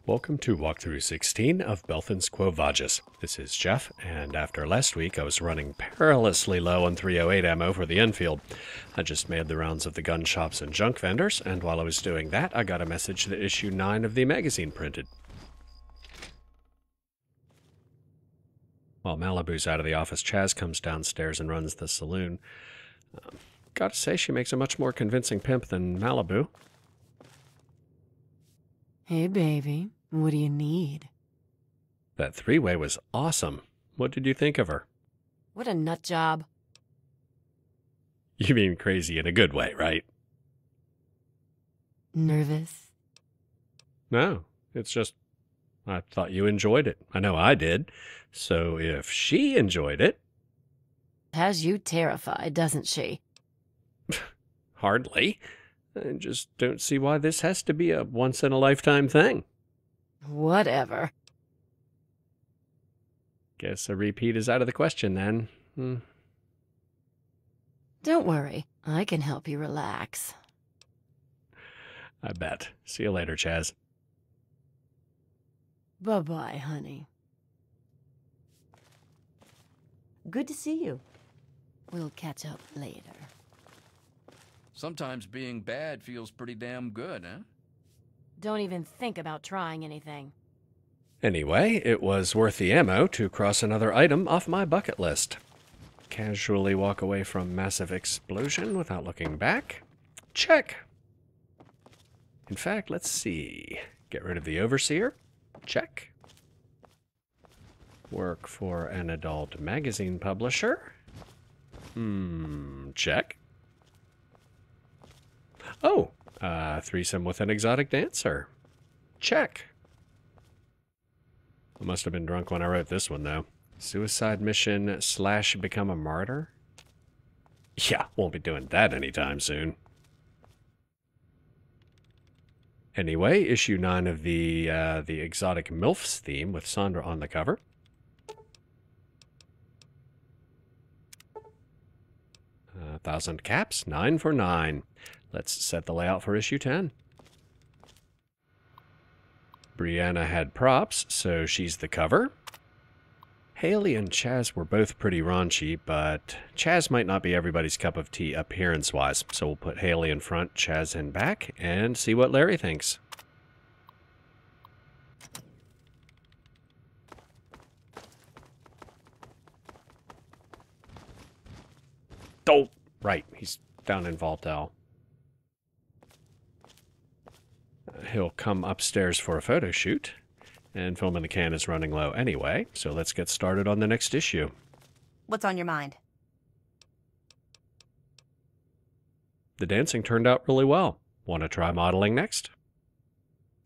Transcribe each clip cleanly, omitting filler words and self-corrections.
Welcome to walkthrough 16 of Belthan's Quo Vagis. This is Jeff, and after last week I was running perilously low on 308 ammo for the Enfield. I just made the rounds of the gun shops and junk vendors, and while I was doing that I got a message that issue 9 of the magazine printed. While Malibu's out of the office, Chaz comes downstairs and runs the saloon. Gotta say, she makes a much more convincing pimp than Malibu. Hey, baby. What do you need? That three-way was awesome. What did you think of her? What a nut job. You mean crazy in a good way, right? Nervous? No, it's just, I thought you enjoyed it. I know I did. So if she enjoyed it... Has you terrified, doesn't she? Hardly. I just don't see why this has to be a once-in-a-lifetime thing. Whatever. Guess a repeat is out of the question, then. Don't worry. I can help you relax. I bet. See you later, Chaz. Bye-bye, honey. Good to see you. We'll catch up later. Sometimes being bad feels pretty damn good, huh? Don't even think about trying anything. Anyway, it was worth the ammo to cross another item off my bucket list. Casually walk away from massive explosion without looking back. Check. In fact, let's see. Get rid of the overseer. Check. Work for an adult magazine publisher. Check. Oh, threesome with an exotic dancer. Check. I must have been drunk when I wrote this one, though. Suicide mission / become a martyr? Yeah, won't be doing that anytime soon. Anyway, issue 9 of the exotic MILFs theme with Sandra on the cover. A 1,000 caps, 9 for 9. Let's set the layout for issue 10. Brianna had props, so she's the cover. Haley and Chaz were both pretty raunchy, but Chaz might not be everybody's cup of tea appearance-wise, so we'll put Haley in front, Chaz in back, and see what Larry thinks. Oh, right, he's down in Valtel. He'll come upstairs for a photo shoot, and Film in the Can is running low anyway, so let's get started on the next issue. What's on your mind? The dancing turned out really well. Want to try modeling next?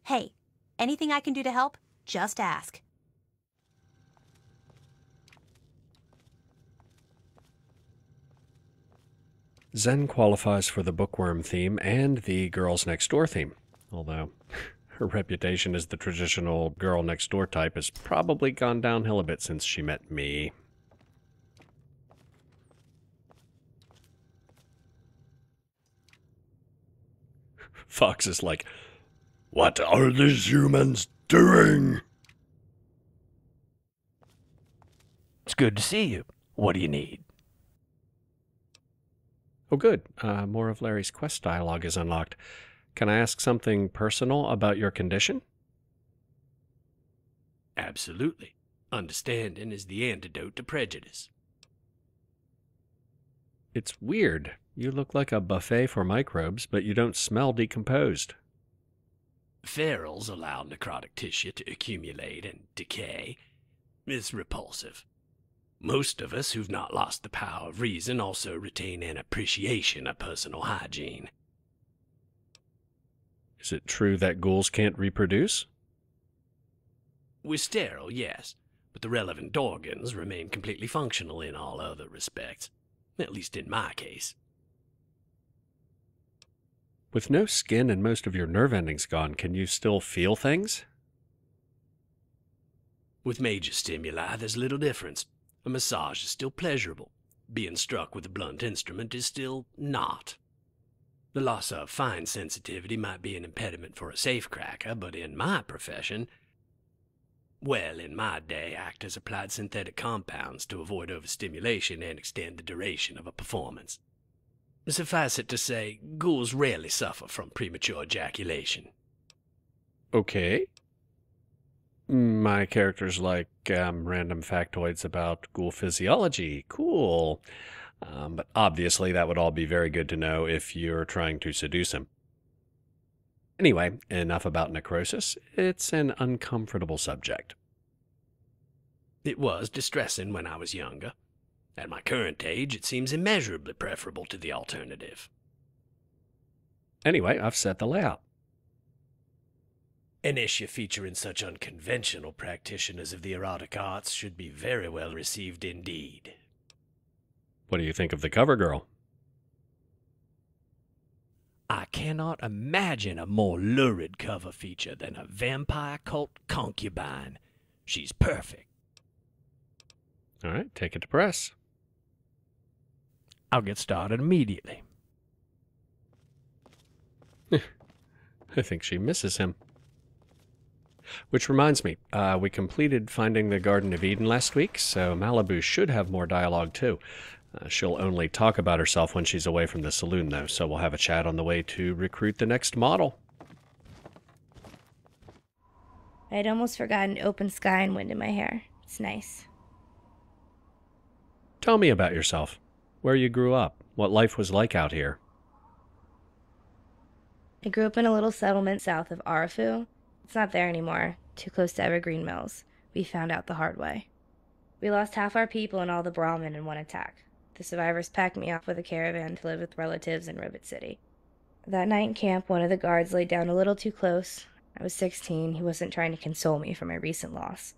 Hey, anything I can do to help? Just ask. Zen qualifies for the bookworm theme and the girls next door theme, although her reputation as the traditional girl next door type has probably gone downhill a bit since she met me. Fox is like, "What are these humans doing?" It's good to see you. What do you need? Oh, good. More of Larry's quest dialogue is unlocked. Can I ask something personal about your condition? Absolutely. Understanding is the antidote to prejudice. It's weird. You look like a buffet for microbes, but you don't smell decomposed. Ferals allow necrotic tissue to accumulate and decay. It's repulsive. Most of us who've not lost the power of reason also retain an appreciation of personal hygiene. Is it true that ghouls can't reproduce? We're sterile, yes, but the relevant organs remain completely functional in all other respects, at least in my case. With no skin and most of your nerve endings gone, can you still feel things? With major stimuli, there's little difference. A massage is still pleasurable. Being struck with a blunt instrument is still not. The loss of fine sensitivity might be an impediment for a safecracker, but in my profession, well, in my day, actors applied synthetic compounds to avoid overstimulation and extend the duration of a performance. Suffice it to say, ghouls rarely suffer from premature ejaculation. Okay. My characters like random factoids about ghoul physiology. Cool. But obviously that would all be very good to know if you're trying to seduce him. Anyway, enough about necrosis. It's an uncomfortable subject. It was distressing when I was younger. At my current age, it seems immeasurably preferable to the alternative. Anyway, I've set the layout. An issue featuring such unconventional practitioners of the erotic arts should be very well received indeed. What do you think of the cover girl? I cannot imagine a more lurid cover feature than a vampire cult concubine. She's perfect. All right, take it to press. I'll get started immediately. I think she misses him. Which reminds me, we completed finding the Garden of Eden last week, so Malibu should have more dialogue too. She'll only talk about herself when she's away from the saloon, though, so we'll have a chat on the way to recruit the next model. I'd almost forgotten open sky and wind in my hair. It's nice. Tell me about yourself. Where you grew up, what life was like out here. I grew up in a little settlement south of Arafu. It's not there anymore, too close to Evergreen Mills. We found out the hard way. We lost half our people and all the Brahmin in one attack. The survivors packed me off with a caravan to live with relatives in Rivet City. That night in camp, one of the guards laid down a little too close. I was 16. He wasn't trying to console me for my recent loss.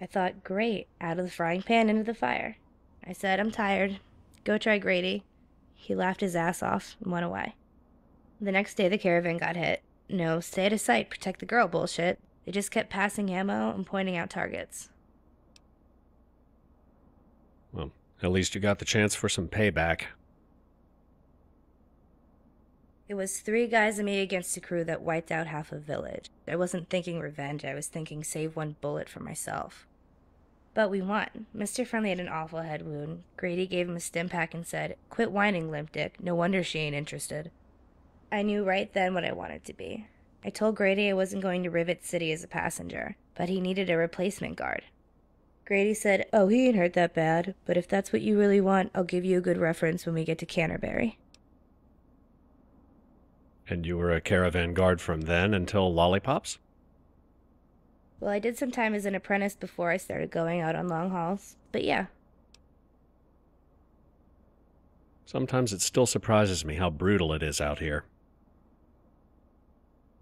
I thought, great, out of the frying pan into the fire. I said, I'm tired. Go try Grady. He laughed his ass off and went away. The next day the caravan got hit. No, stay out of sight, protect the girl bullshit. They just kept passing ammo and pointing out targets. Well, at least you got the chance for some payback. It was 3 guys and me against a crew that wiped out half a village. I wasn't thinking revenge, I was thinking save one bullet for myself. But we won. Mr. Friendly had an awful head wound. Grady gave him a stim pack and said, quit whining, limp dick. No wonder she ain't interested. I knew right then what I wanted to be. I told Grady I wasn't going to Rivet City as a passenger, but he needed a replacement guard. Grady said, oh, he ain't hurt that bad, but if that's what you really want, I'll give you a good reference when we get to Canterbury. And you were a caravan guard from then until Lollipops? Well, I did some time as an apprentice before I started going out on long hauls, but yeah. Sometimes it still surprises me how brutal it is out here.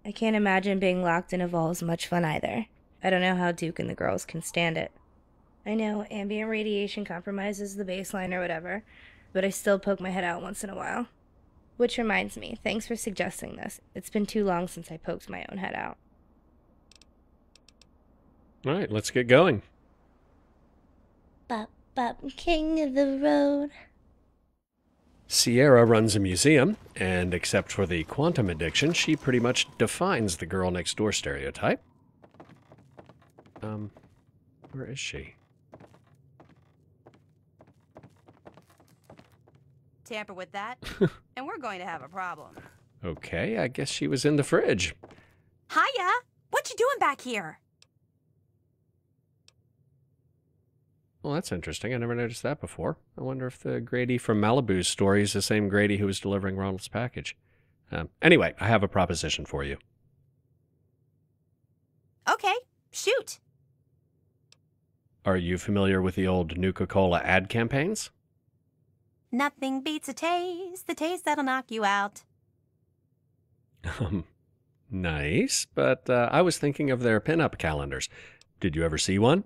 I can't imagine being locked in a vault is much fun either. I don't know how Duke and the girls can stand it. I know ambient radiation compromises the baseline or whatever, but I still poke my head out once in a while. Which reminds me, thanks for suggesting this. It's been too long since I poked my own head out. All right, let's get going. Bop, bop, king of the road. Sierra runs a museum, and except for the quantum addiction, she pretty much defines the girl next door stereotype. Where is she? Tamper with that, and we're going to have a problem. Okay, I guess she was in the fridge. Hiya! What you doing back here? Well, that's interesting. I never noticed that before. I wonder if the Grady from Malibu's story is the same Grady who was delivering Ronald's package. Anyway, I have a proposition for you. Okay, shoot. Are you familiar with the old Nuka-Cola ad campaigns? Nothing beats the taste that'll knock you out. Nice, but I was thinking of their pinup calendars. Did you ever see one?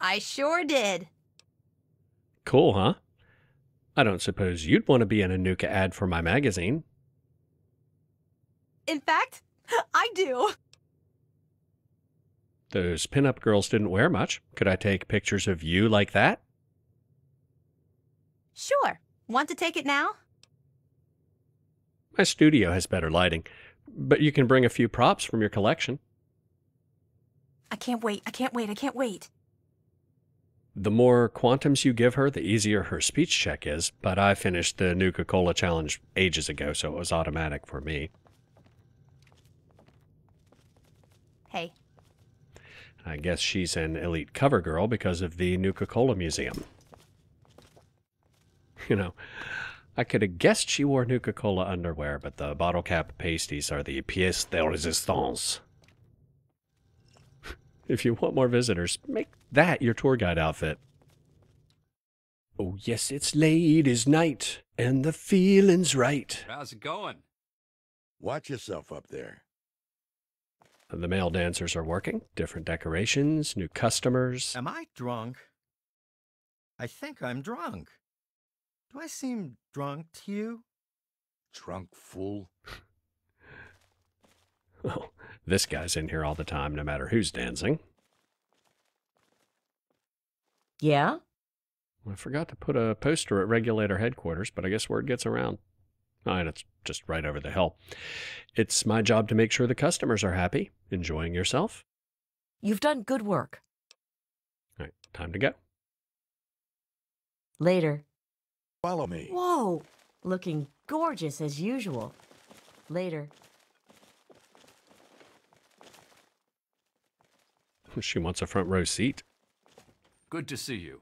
I sure did. Cool, huh? I don't suppose you'd want to be in a Nuka ad for my magazine. In fact, I do. Those pinup girls didn't wear much. Could I take pictures of you like that? Sure. Want to take it now? My studio has better lighting, but you can bring a few props from your collection. I can't wait. I can't wait. I can't wait. The more quantums you give her, the easier her speech check is, but I finished the Nuka-Cola challenge ages ago, so it was automatic for me. Hey. I guess she's an elite cover girl because of the Nuka-Cola Museum. You know, I could have guessed she wore Nuka-Cola underwear, but the bottle cap pasties are the pièce de résistance. If you want more visitors, make that your tour guide outfit. Oh yes, it's ladies' night, and the feeling's right. How's it going? Watch yourself up there. The male dancers are working. Different decorations, new customers. Am I drunk? I think I'm drunk. Do I seem drunk to you? Drunk fool. Well, this guy's in here all the time, no matter who's dancing. Yeah? I forgot to put a poster at regulator headquarters, but I guess word gets around. Oh, and it's just right over the hill. It's my job to make sure the customers are happy. Enjoying yourself? You've done good work. All right, time to go. Later. Follow me. Whoa! Looking gorgeous as usual. Later. She wants a front row seat. Good to see you.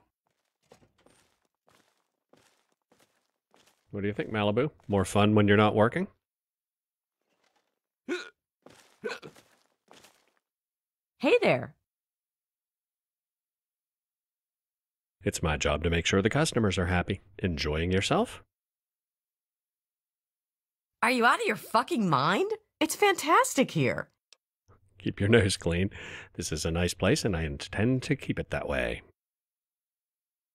What do you think, Malibu? More fun when you're not working? Hey there. It's my job to make sure the customers are happy. Enjoying yourself? Are you out of your fucking mind? It's fantastic here. Keep your nose clean. This is a nice place, and I intend to keep it that way.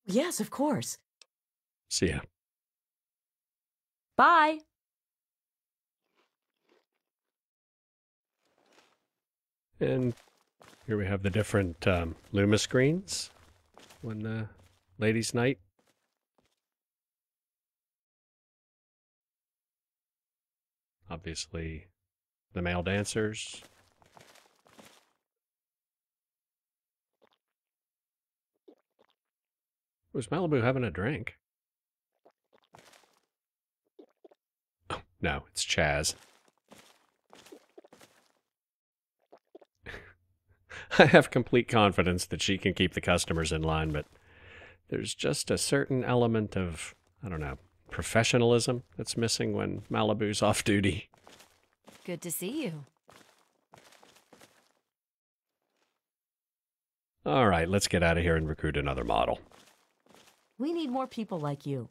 Yes, of course. See ya. Bye. And here we have the different Luma screens when the ladies' night. Obviously, the male dancers. Was Malibu having a drink? Oh, no, it's Chaz. I have complete confidence that she can keep the customers in line, but there's just a certain element of, I don't know, professionalism that's missing when Malibu's off duty. Good to see you. All right, let's get out of here and recruit another model. We need more people like you.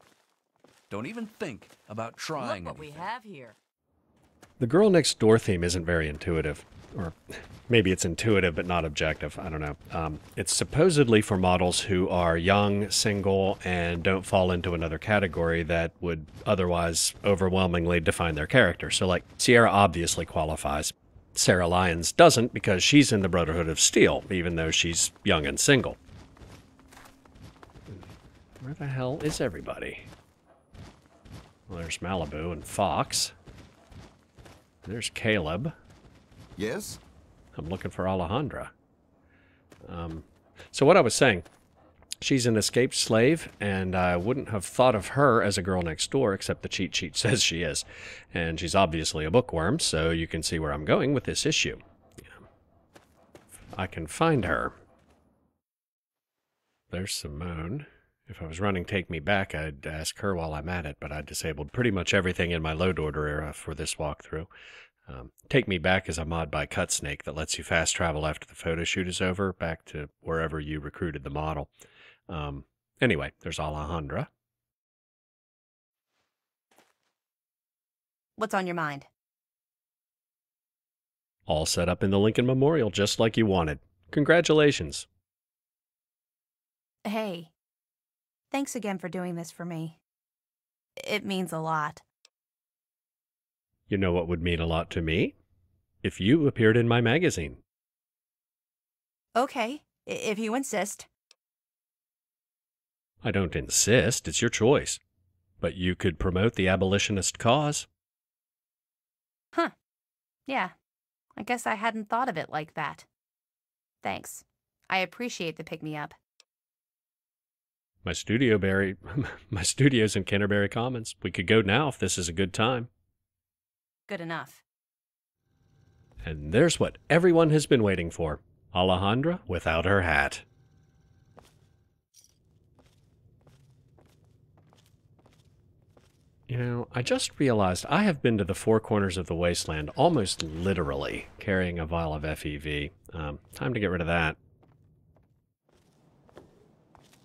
Don't even think about trying Look what we anything. have here. The girl next door theme isn't very intuitive. Or maybe it's intuitive but not objective. I don't know. It's supposedly for models who are young, single, and don't fall into another category that would otherwise overwhelmingly define their character. So, like, Sierra obviously qualifies. Sarah Lyons doesn't because she's in the Brotherhood of Steel, even though she's young and single. Where the hell is everybody? Well, there's Malibu and Fox. There's Caleb. Yes? I'm looking for Alejandra. So what I was saying, she's an escaped slave, and I wouldn't have thought of her as a girl next door, except the cheat sheet says she is. And she's obviously a bookworm, so you can see where I'm going with this issue. I can find her. There's Simone. If I was running Take Me Back, I'd ask her while I'm at it, but I disabled pretty much everything in my load order era for this walkthrough. Take Me Back is a mod by Cutsnake that lets you fast travel after the photo shoot is over, back to wherever you recruited the model. Anyway, there's Alejandra. What's on your mind? All set up in the Lincoln Memorial, just like you wanted. Congratulations. Hey. Thanks again for doing this for me. It means a lot. You know what would mean a lot to me? If you appeared in my magazine. Okay, if you insist. I don't insist, it's your choice. But you could promote the abolitionist cause. Huh. Yeah. I guess I hadn't thought of it like that. Thanks. I appreciate the pick-me-up. My studio's in Canterbury Commons. We could go now if this is a good time. Good enough. And there's what everyone has been waiting for. Alejandra without her hat. You know, I just realized I have been to the four corners of the wasteland almost literally, carrying a vial of FEV. Time to get rid of that.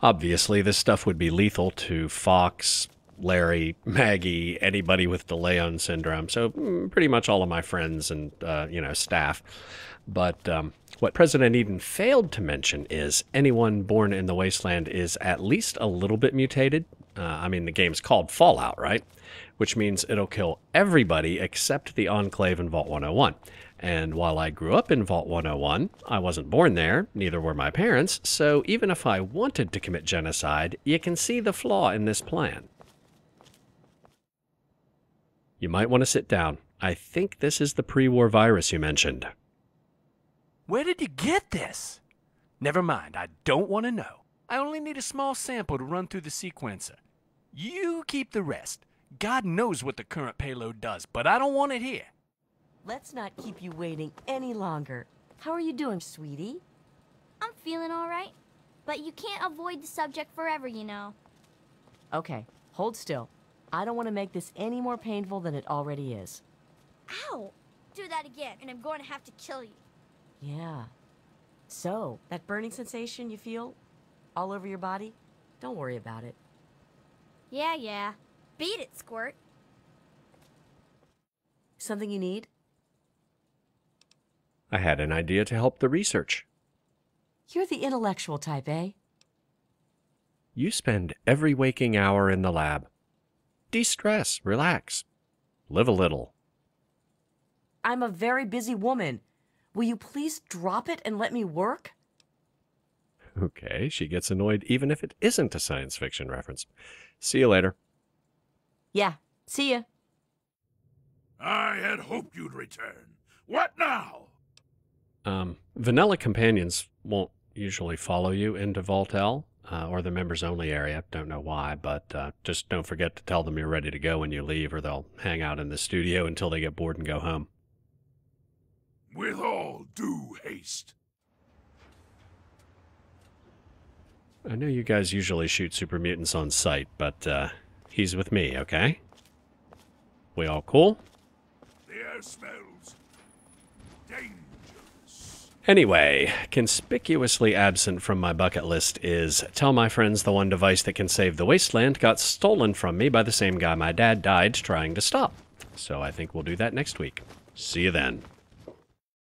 Obviously, this stuff would be lethal to Fox, Larry, Maggie, anybody with de Leon syndrome, so pretty much all of my friends and, staff. But what President Eden failed to mention is anyone born in the wasteland is at least a little bit mutated. The game's called Fallout, right? Which means it'll kill everybody except the Enclave in Vault 101. And while I grew up in Vault 101, I wasn't born there, neither were my parents, so even if I wanted to commit genocide, you can see the flaw in this plan. You might want to sit down. I think this is the pre-war virus you mentioned. Where did you get this? Never mind, I don't want to know. I only need a small sample to run through the sequencer. You keep the rest. God knows what the current payload does, but I don't want it here. Let's not keep you waiting any longer. How are you doing, sweetie? I'm feeling all right, but you can't avoid the subject forever, you know. Okay, hold still. I don't want to make this any more painful than it already is. Ow! Do that again, and I'm going to have to kill you. Yeah. So, that burning sensation you feel all over your body? Don't worry about it. Yeah. Beat it, Squirt. Something you need? I had an idea to help the research. You're the intellectual type, eh? You spend every waking hour in the lab. De-stress, relax, live a little. I'm a very busy woman. Will you please drop it and let me work? Okay, she gets annoyed even if it isn't a science fiction reference. See you later. Yeah, see ya. I had hoped you'd return. What now? Vanilla companions won't usually follow you into Vault L, or the members-only area. Don't know why, but just don't forget to tell them you're ready to go when you leave, or they'll hang out in the studio until they get bored and go home. With all due haste. I know you guys usually shoot super mutants on sight, but he's with me, okay? We all cool? The air smells dangerous. Anyway, conspicuously absent from my bucket list is tell my friends the one device that can save the wasteland got stolen from me by the same guy my dad died trying to stop. So I think we'll do that next week. See you then.